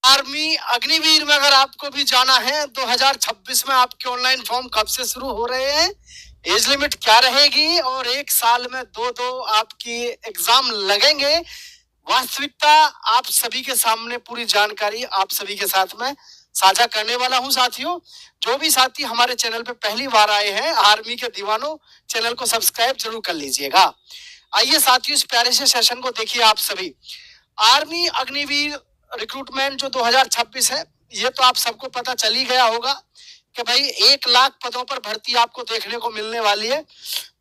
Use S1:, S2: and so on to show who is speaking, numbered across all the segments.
S1: Army Agniveer में अगर आपको भी जाना है 2026 में आपके ऑनलाइन फॉर्म कब से शुरू हो रहे हैं, एज लिमिट क्या रहेगी और एक साल में दो आपकी एग्जाम लगेंगे, वास्तविकता आप सभी के सामने पूरी जानकारी आप सभी के साथ में साझा करने वाला हूं। साथियों, जो भी साथी हमारे चैनल पे पहली बार आए हैं, आर्मी के दीवानों, चैनल को सब्सक्राइब जरूर कर लीजिएगा। आइए साथियों, इस प्यारे से सेशन को देखिए आप सभी। आर्मी अग्निवीर रिक्रूटमेंट जो 2026 है, ये तो आप सबको पता चल ही गया होगा कि भाई 1 लाख पदों पर भर्ती आपको देखने को मिलने वाली है।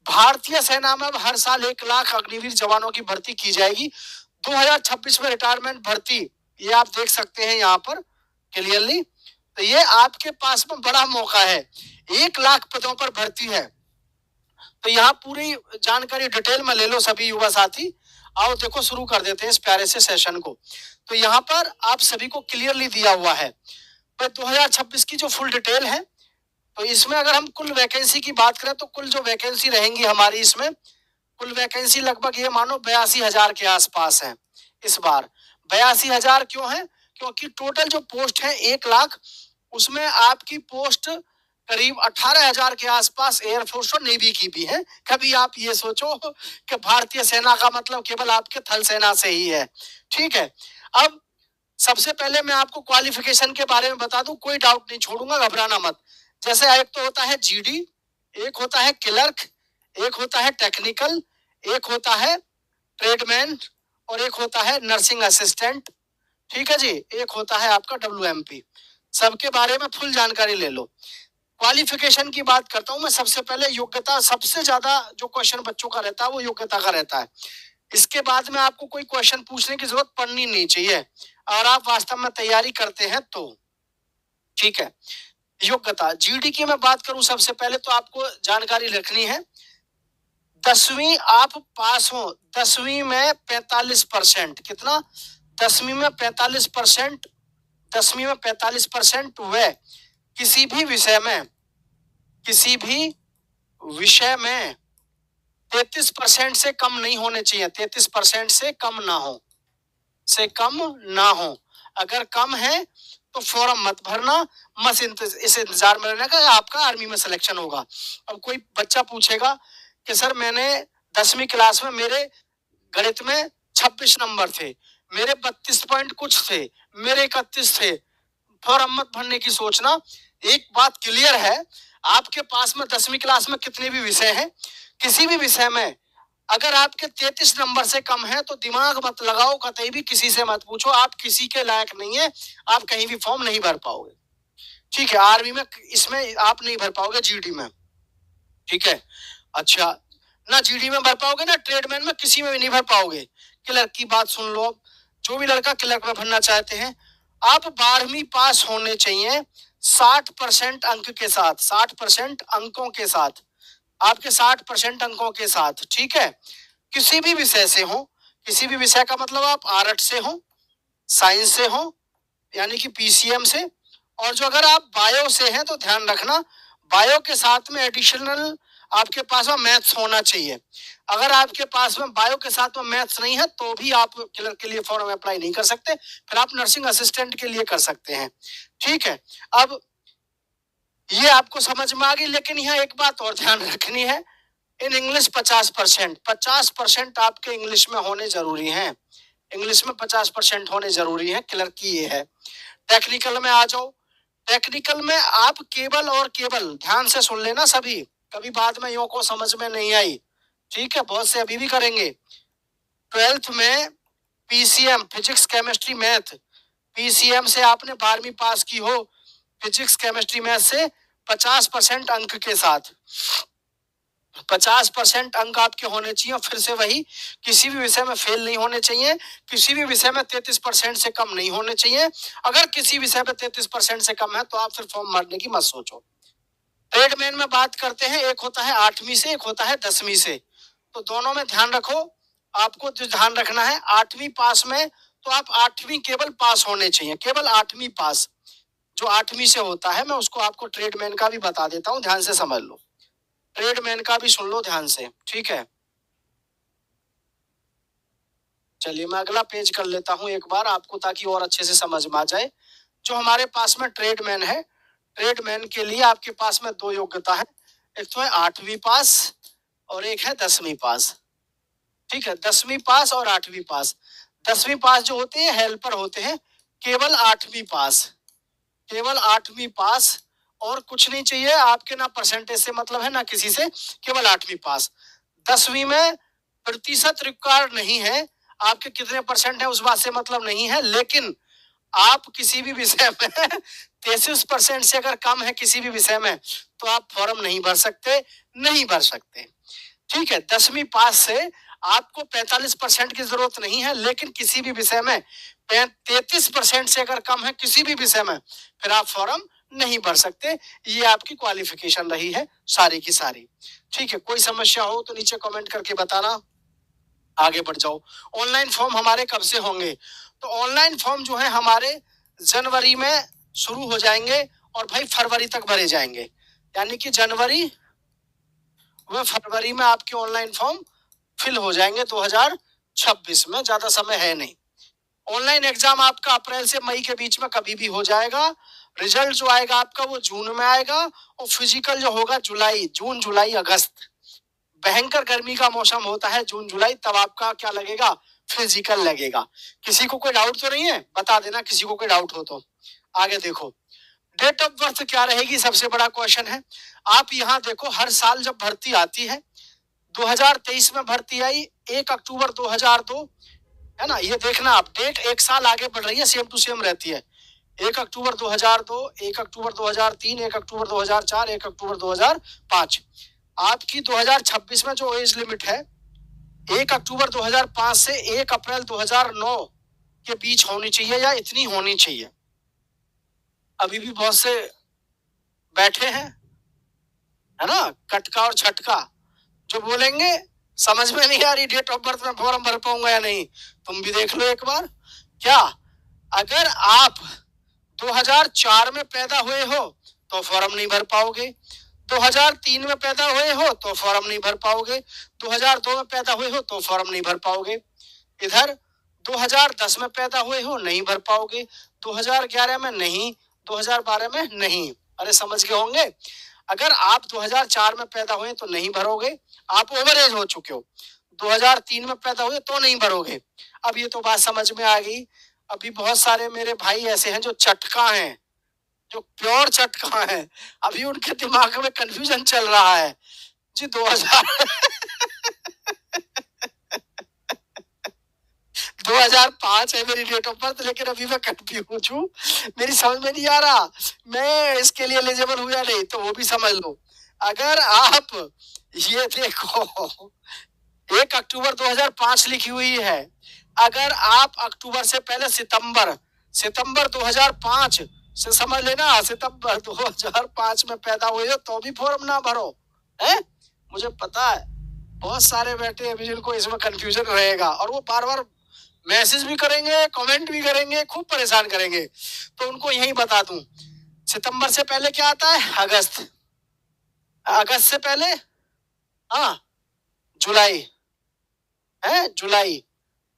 S1: भारतीय सेना में अब हर साल 1 लाख अग्निवीर जवानों की भर्ती की जाएगी। 2026 में रिटायरमेंट भर्ती, ये आप देख सकते हैं यहाँ पर क्लियरली। तो ये आपके पास में बड़ा मौका है, 1 लाख पदों पर भर्ती है। तो यहाँ पूरी जानकारी डिटेल में ले लो सभी युवा साथी। आओ देखो, शुरू कर देते हैं इस प्यारे से सेशन को। तो यहाँ पर आप सभी को क्लियरली दिया हुआ है 2026 की जो फुल डिटेल है। तो इसमें अगर हम कुल वैकेंसी की बात करें तो कुल जो वैकेंसी रहेंगी हमारी, इसमें कुल वैकेंसी लगभग ये मानो 82,000 के आसपास है इस बार। 82,000 क्यों है? क्योंकि टोटल जो पोस्ट है 1 लाख, उसमें आपकी पोस्ट करीब 18,000 के आसपास एयरफोर्स और नेवी की भी है। कभी आप ये सोचो कि भारतीय सेना का मतलब केवल आपके थल सेना से ही है। ठीक है, अब सबसे पहले मैं आपको क्वालिफिकेशन के बारे में बता दूं, कोई डाउट नहीं छोड़ूंगा, घबराना मत। जैसे एक तो होता है जीडी, एक होता है क्लर्क, एक होता है टेक्निकल, एक होता है ट्रेडमैन और एक होता है नर्सिंग असिस्टेंट। ठीक है जी, एक होता है आपका WMP। सबके बारे में फुल जानकारी ले लो। क्वालिफिकेशन की बात करता हूं मैं। सबसे पहले योग्यता, सबसे ज्यादा जो क्वेश्चन बच्चों का रहता है वो योग्यता का रहता है। इसके बाद में आपको कोई क्वेश्चन पूछने की जरूरत पड़नी नहीं चाहिए और आप वास्तव में तैयारी करते हैं तो। ठीक है, योग्यता जीडी की मैं बात करूं, सबसे पहले तो आपको जानकारी रखनी है 10वीं आप पास हो। 10वीं में 45%, कितना? 10वीं में 45%, 10वीं में 45% व किसी भी विषय में, किसी भी विषय में 33% से कम नहीं होने चाहिए। 33% से कम ना हो, से कम ना हो। अगर कम है तो फॉर्म मत भरना, मत इस इंतजार में रहना कि आपका आर्मी में सिलेक्शन होगा। अब कोई बच्चा पूछेगा कि सर मैंने 10वीं क्लास में मेरे गणित में 26 नंबर थे, मेरे 32 पॉइंट कुछ थे, मेरे 31 थे, फॉर्म मत भरने की सोचना। एक बात क्लियर है, आपके पास में 10वीं क्लास में कितने भी विषय हैं, किसी भी विषय में अगर आपके 33 नंबर से कम है तो दिमाग मत लगाओ, कतई भी किसी से मत पूछो, आप किसी के लायक नहीं है, आप कहीं भी फॉर्म नहीं भर पाओगे। ठीक है, आर्मी में इसमें आप नहीं भर पाओगे, जीडी में। ठीक है, अच्छा, ना जीडी में भर पाओगे ना ट्रेडमैन में, किसी में भी नहीं भर पाओगे। क्लर्क की बात सुन लो। जो भी लड़का क्लर्क में भरना चाहते हैं, आप 12वीं पास होने चाहिए 60% अंक के साथ, 60% अंकों के साथ, आपके 60% अंकों के साथ। ठीक है, किसी भी विषय से हो, किसी भी विषय का मतलब आप आर्ट से हो, साइंस से हो यानी कि PCM से, और जो अगर आप बायो से हैं तो ध्यान रखना बायो के साथ में एडिशनल आपके पास में मैथ्स होना चाहिए। अगर आपके पास में बायो के साथ में मैथ्स नहीं है तो भी आप क्लर्क के लिए फॉर्म अप्लाई नहीं कर सकते, फिर आप नर्सिंग असिस्टेंट के लिए कर सकते हैं। ठीक है, अब ये आपको समझ में आ गई। लेकिन यहाँ एक बात और ध्यान रखनी है, इन इंग्लिश 50%, 50% आपके इंग्लिश में होने जरूरी हैं। इंग्लिश में 50% होने जरूरी है, क्लर्क की ये है। टेक्निकल में आ जाओ। टेक्निकल में आप केवल और केवल, ध्यान से सुन लेना सभी, कभी बाद में यो को समझ में नहीं आई। ठीक है, बहुत से अभी भी करेंगे। 12th में PCM, physics chemistry math, PCM से आपने 12वीं पास की हो, फिजिक्स केमिस्ट्री मैथ से 50% अंक के साथ, 50% अंक आपके होने चाहिए। फिर से वही, किसी भी विषय में फेल नहीं होने चाहिए, किसी भी विषय में 33% से कम नहीं होने चाहिए। अगर किसी विषय में 33% से कम है तो आप फिर फॉर्म भरने की मत सोचो। ट्रेडमैन में बात करते हैं, एक होता है 8वीं से, एक होता है 10वीं से। तो दोनों में ध्यान रखो। आपको जो ध्यान रखना है, 8वीं पास में तो आप 8वीं केवल पास होने चाहिए, केवल 8वीं पास। जो 8वीं से होता है, मैं उसको आपको ट्रेडमैन का भी बता देता हूँ, ध्यान से समझ लो। ट्रेडमैन का भी सुन लो ध्यान से, ठीक है। चलिए मैं अगला पेज कर लेता हूं एक बार आपको, ताकि और अच्छे से समझ में आ जाए। जो हमारे पास में ट्रेडमैन है, ट्रेडमैन के लिए आपके पास में दो योग्यता है, एक तो है 8वीं पास और एक है 10वीं पास। ठीक है, 10वीं पास और 8वीं पास। 10वीं पास जो होते हैं हेल्पर होते हैं, केवल 8वीं पास, केवल 8वीं पास, और कुछ नहीं चाहिए आपके, ना परसेंटेज से मतलब है ना किसी से, केवल 8वीं पास। 10वीं में प्रतिशत रिक्वायर्ड नहीं है, आपके कितने परसेंट है उस बात से मतलब नहीं है, लेकिन आप किसी भी विषय में 33% से अगर कम है किसी भी विषय में, तो आप फॉर्म नहीं भर सकते, नहीं भर सकते। ठीक है, 10वीं पास से आपको 45% की जरूरत नहीं है, लेकिन किसी भी विषय में 33% से अगर कम है किसी भी विषय में, फिर आप फॉर्म नहीं भर सकते। ये आपकी क्वालिफिकेशन रही है सारी की सारी। ठीक है, कोई समस्या हो तो नीचे कमेंट करके बताना, आगे बढ़ जाओ। ऑनलाइन फॉर्म हमारे कब से होंगे? तो ऑनलाइन फॉर्म जो है हमारे जनवरी में शुरू हो जाएंगे और भाई फरवरी तक भरे जाएंगे, यानी कि जनवरी व फरवरी में आपके ऑनलाइन फॉर्म फिल हो जाएंगे 2026 में, ज्यादा समय है नहीं। ऑनलाइन एग्जाम आपका अप्रैल से मई के बीच में कभी भी हो जाएगा। रिजल्ट जो आएगा आपका वो जून में आएगा, और फिजिकल जो होगा जुलाई, जून जुलाई अगस्त, भयंकर गर्मी का मौसम होता है जून जुलाई, तब आपका क्या लगेगा, फिजिकल लगेगा। किसी को कोई डाउट तो नहीं है, बता देना किसी को कोई डाउट हो तो। आगे देखो, डेट ऑफ बर्थ क्या रहेगी, सबसे बड़ा क्वेश्चन है। आप यहाँ देखो, हर साल जब भर्ती आती है, 2023 में भर्ती आई 1 अक्टूबर 2002, है ना, ये देखना आप, डेट एक साल आगे बढ़ रही है, सेम टू सेम रहती है। 1 अक्टूबर 2002, 1 अक्टूबर 2003, 1 अक्टूबर 2004, 1 अक्टूबर 2005। आपकी 2026 में जो एज लिमिट है 1 अक्टूबर 2005 से 1 अप्रैल 2009 के बीच होनी चाहिए, या इतनी होनी चाहिए। अभी भी बहुत से बैठे हैं, है ना, कटका और छटका, जो बोलेंगे समझ में नहीं आ रही डेट ऑफ बर्थ में फॉर्म भर पाऊंगा या नहीं। तुम भी देख लो एक बार, क्या अगर आप 2004 में पैदा हुए हो तो फॉर्म नहीं भर पाओगे, 2003 में पैदा हुए हो तो फॉर्म नहीं भर पाओगे, 2002 में पैदा हुए हो तो फॉर्म नहीं भर पाओगे, इधर 2010 में पैदा हुए हो नहीं भर पाओगे, 2011 में नहीं, 2012 में नहीं। अरे समझ गए होंगे, अगर आप 2004 में पैदा हुए तो नहीं भरोगे, आप ओवर एज हो चुके हो। 2003 में पैदा हुए तो नहीं भरोगे। अब ये तो बात समझ में आ गई। अभी बहुत सारे मेरे भाई ऐसे हैं जो चटका हैं, जो प्योर चटका है, अभी उनके दिमाग में कंफ्यूजन चल रहा है जी। 2005 है मेरी डेट ऑफ बर्थ, लेकिन अभी मैं कंफ्यूज हूँ, मेरी समझ में नहीं आ रहा मैं इसके लिए एलिजिबल हूँ या नहीं, तो वो भी समझ लो। अगर आप ये देखो 1 अक्टूबर 2005 लिखी हुई है, अगर आप अक्टूबर से पहले सितंबर 2005 से समझ लेना, सितंबर 2005 में पैदा हुए हो तो भी फॉर्म ना भरो, है। मुझे पता है बहुत सारे बैठे अभी जिनको इसमें कंफ्यूजन रहेगा, और वो बार बार मैसेज भी करेंगे, कमेंट भी करेंगे, खूब परेशान करेंगे। तो उनको यही बता दूं, सितंबर से पहले क्या आता है, अगस्त, अगस्त से पहले हाँ जुलाई, है जुलाई।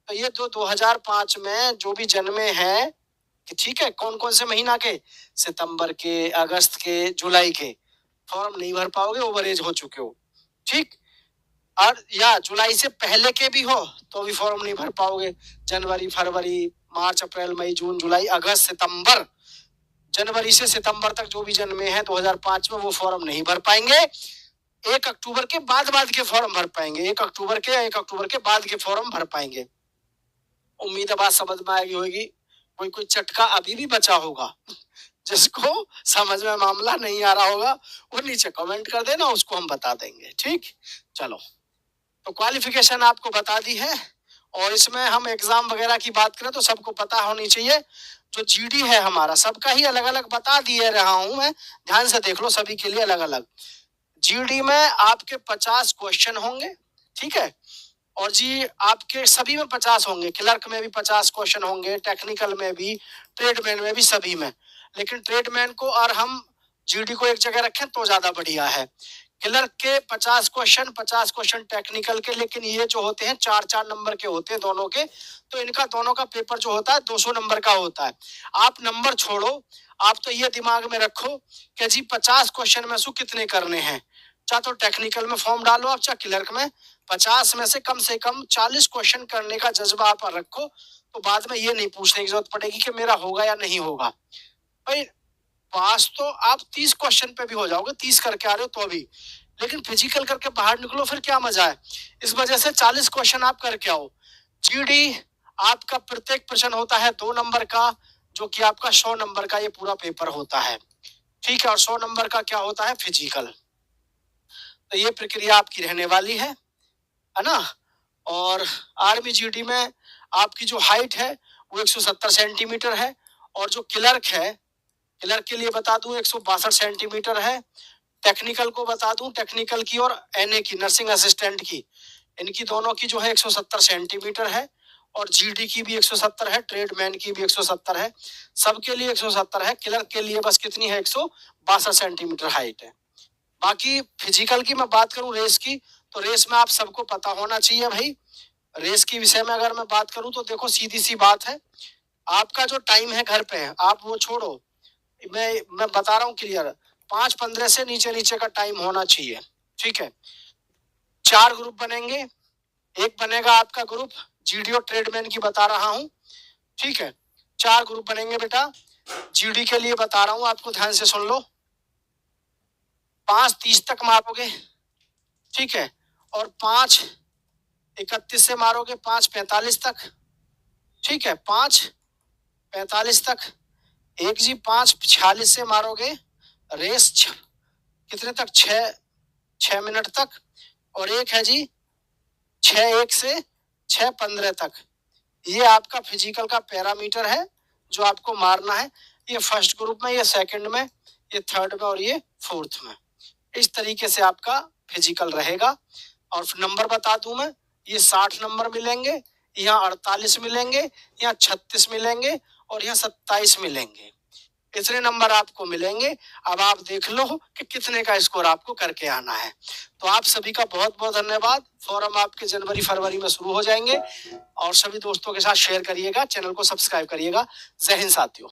S1: तो ये तो 2005 में जो भी जन्मे हैं, कि ठीक है, कौन कौन से महीना के, सितंबर के, अगस्त के, जुलाई के, फॉर्म नहीं भर पाओगे, ओवर एज हो चुके हो। ठीक, और या जुलाई से पहले के भी हो तो भी फॉर्म नहीं भर पाओगे। जनवरी, फरवरी, मार्च, अप्रैल, मई, जून, जुलाई, अगस्त, सितंबर, जनवरी से सितंबर तक जो भी जन्मे हैं 2005 में, वो फॉर्म नहीं भर पाएंगे। 1 अक्टूबर के बाद के फॉर्म भर पाएंगे, 1 अक्टूबर के बाद के फॉर्म भर पाएंगे। उम्मीद है बात समझ में आएगी होगी। कोई चटका अभी भी बचा होगा जिसको समझ में मामला नहीं आ रहा होगा, वो नीचे कमेंट कर देना, उसको हम बता देंगे। ठीक, चलो, तो क्वालिफिकेशन आपको बता दी है। और इसमें हम एग्जाम वगैरह की बात करें तो सबको पता होनी चाहिए, जो जीडी है हमारा, सबका ही अलग अलग बता दिए रहा हूं मैं, ध्यान से देख लो, सभी के लिए अलग अलग। जीडी में आपके 50 क्वेश्चन होंगे, ठीक है, और जी आपके सभी में 50 होंगे, क्लर्क में भी 50 क्वेश्चन होंगे, टेक्निकल में भी, ट्रेडमैन में भी, सभी में। लेकिन ट्रेडमैन को और हम जीडी को एक जगह रखें तो ज्यादा बढ़िया है, क्लर्क के 50 क्वेश्चन टेक्निकल के, लेकिन ये जो होते हैं 4-4 नंबर के होते हैं दोनों के, तो इनका दोनों का पेपर जो होता है 200 नंबर का होता है। आप नंबर छोड़ो, आप तो ये दिमाग में रखो कि जी 50 क्वेश्चन में से कितने करने हैं। चाहे तो टेक्निकल में फॉर्म डालो आप, चाहे क्लर्क में, 50 में से कम 40 क्वेश्चन करने का जज्बा आप रखो, तो बाद में ये नहीं पूछने की जरूरत पड़ेगी कि मेरा होगा या नहीं होगा। भाई पास तो आप 30 क्वेश्चन पे भी हो जाओगे, 30 करके आ रहे हो तो भी, लेकिन फिजिकल करके बाहर निकलो फिर क्या मजा है। इस वजह से 40 क्वेश्चन आप करके आओ। जीडी आपका प्रत्येक प्रश्न होता है 2 नंबर का, जो कि आपका 100 नंबर का ये पूरा पेपर होता है, ठीक है। और 100 नंबर का क्या होता है, फिजिकल। तो ये प्रक्रिया आपकी रहने वाली है ना। और आर्मी जीडी में आपकी जो हाइट है वो 170 सेंटीमीटर है, और जो क्लर्क है, क्लर्क के लिए बता दूं 162 सेंटीमीटर है। टेक्निकल को बता दूं, टेक्निकल की और एनए की, नर्सिंग असिस्टेंट की, इनकी दोनों की जो है 170 सेंटीमीटर है, और जीडी की भी 170 है, ट्रेडमैन की भी 170 है, सबके लिए 170 है। क्लर्क के लिए बस कितनी है, 162 सेंटीमीटर हाइट है। बाकी फिजिकल की मैं बात करूं, रेस की, तो रेस में आप सबको पता होना चाहिए भाई। रेस के विषय में अगर मैं बात करूं तो देखो सीधी सी बात है, आपका जो टाइम है घर पे आप वो छोड़ो, मैं बता रहा हूँ क्लियर, 5:15 से नीचे नीचे का टाइम होना चाहिए, ठीक है। 4 ग्रुप बनेंगे, एक बनेगा आपका ग्रुप जीडी और ट्रेडमैन की बता रहा हूँ, ठीक है। 4 ग्रुप बनेंगे बेटा। जीडी के लिए बता रहा हूँ, आपको ध्यान से सुन लो। 5:30 तक मारोगे, ठीक है, और 5:31 से मारोगे 5:45 तक, ठीक है, 5:45 तक। एक जी 5:46 से मारोगे, रेस कितने तक, 6 मिनट तक। और एक है जी 6:01 से 6:15 तक। ये आपका फिजिकल का पैरामीटर है जो आपको मारना है। ये फर्स्ट ग्रुप में, ये सेकंड में, ये थर्ड में, और ये फोर्थ में। इस तरीके से आपका फिजिकल रहेगा। और नंबर बता दूं मैं, ये 60 नंबर मिलेंगे, यहाँ 48 मिलेंगे, यहाँ 36 मिलेंगे, और यहाँ 27 मिलेंगे। इतने नंबर आपको मिलेंगे। अब आप देख लो कि कितने का स्कोर आपको करके आना है। तो आप सभी का बहुत बहुत धन्यवाद। फॉर्म आपके जनवरी फरवरी में शुरू हो जाएंगे, और सभी दोस्तों के साथ शेयर करिएगा, चैनल को सब्सक्राइब करिएगा। जय हिंद साथियों।